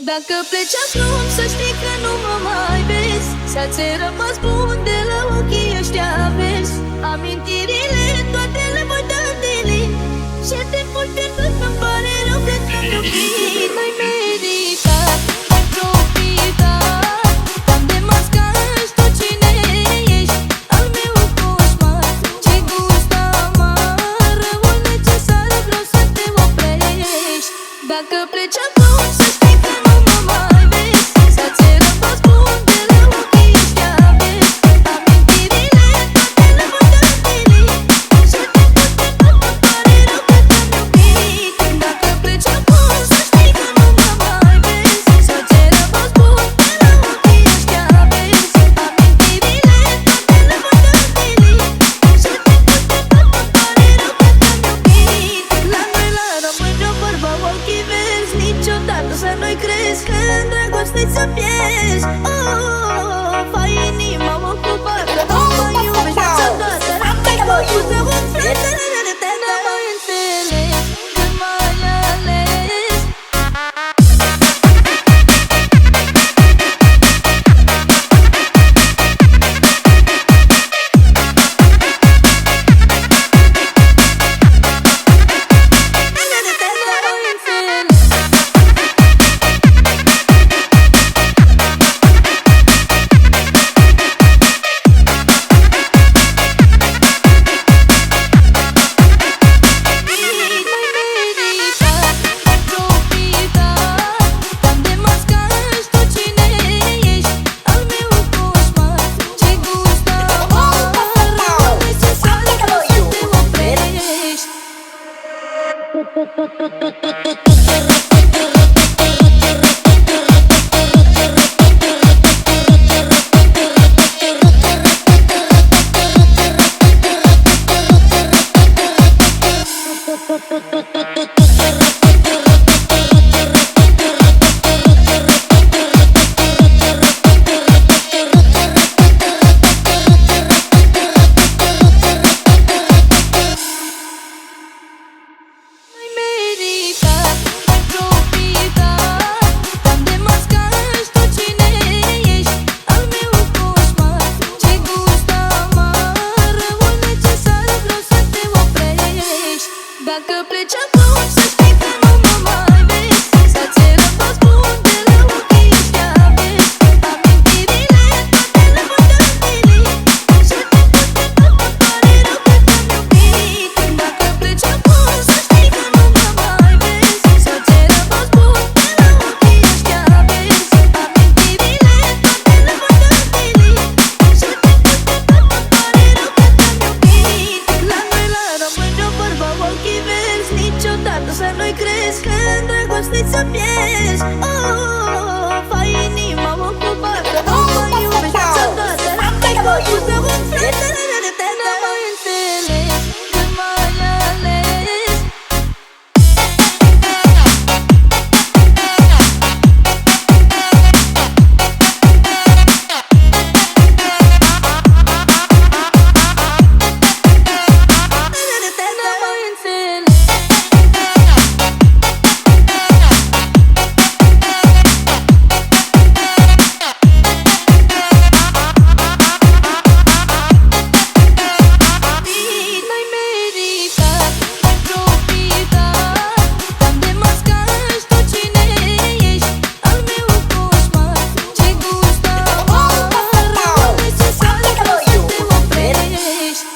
Dacă pleci acum, să știi că nu mă mai vezi. Să-ți rămas bun de la ochii ăștia verzi. Amintirile, toate le voi da de lin. Și te pot pierdut, îmi pare rău că te-am iubit. N-ai meritat, ai profitat. Te-am demascat, știu cine ești. Al meu coșmar, ce gust amar. Răul necesar, vreau să te oprești. Dacă pleci acum, să știi că nu mă mai vezi. Să-ți rămas bun de la ochii ăștia verzi. Amintirile, toate le voi da de lin. Și te pot pierdut, îmi pare rău că te-am iubit. Dacă pleci acum, să știi că nu mă mai vezi. Să-ți rămas bun de la ochii ăștia verzi. Amintirile, toate le voi da de lin. Și te pot pierdut, îmi pare rău că te-am iubit. La noi la români o vorbă, ochii verzi. Niciodată să nu-i crezi că în dragoste să pierzi. Oh, fai inima ocupată, nu mă iubești viața toată. Te-ai făcut rău în frate, n-am mai înțeles când m-ai ales. Dacă pleci acum, să știi că nu mă mai vezi. Să-ți rămas bun de la ochii ăștia verzi. Amintirile, toate le voi da de lin. Și te pot pierdut, îmi pare rău că te-am iubit. Dacă pleci acum, să știi că nu mă mai vezi. Să-ți rămas bun de la ochii ăștia verzi. Amintirile, toate le voi da de lin. Și te pot pierdut, îmi pare rău că te-am iubit. La noi la români o vorbă, ochii verzi. Niciodată să nu-i crezi că în dragoste să pierzi. Oh, fai inima ocupată, nu mă iubești viața toată. Te-ai făcut rău în frate, n-am mai înțeles când m-ai ales. N-am mai înțeles. N-ai meritat, ai profitat. Te-am demascat, știu cine ești. Al meu coșmar, ce gust amar. Răul necesar, vreau să te oprești.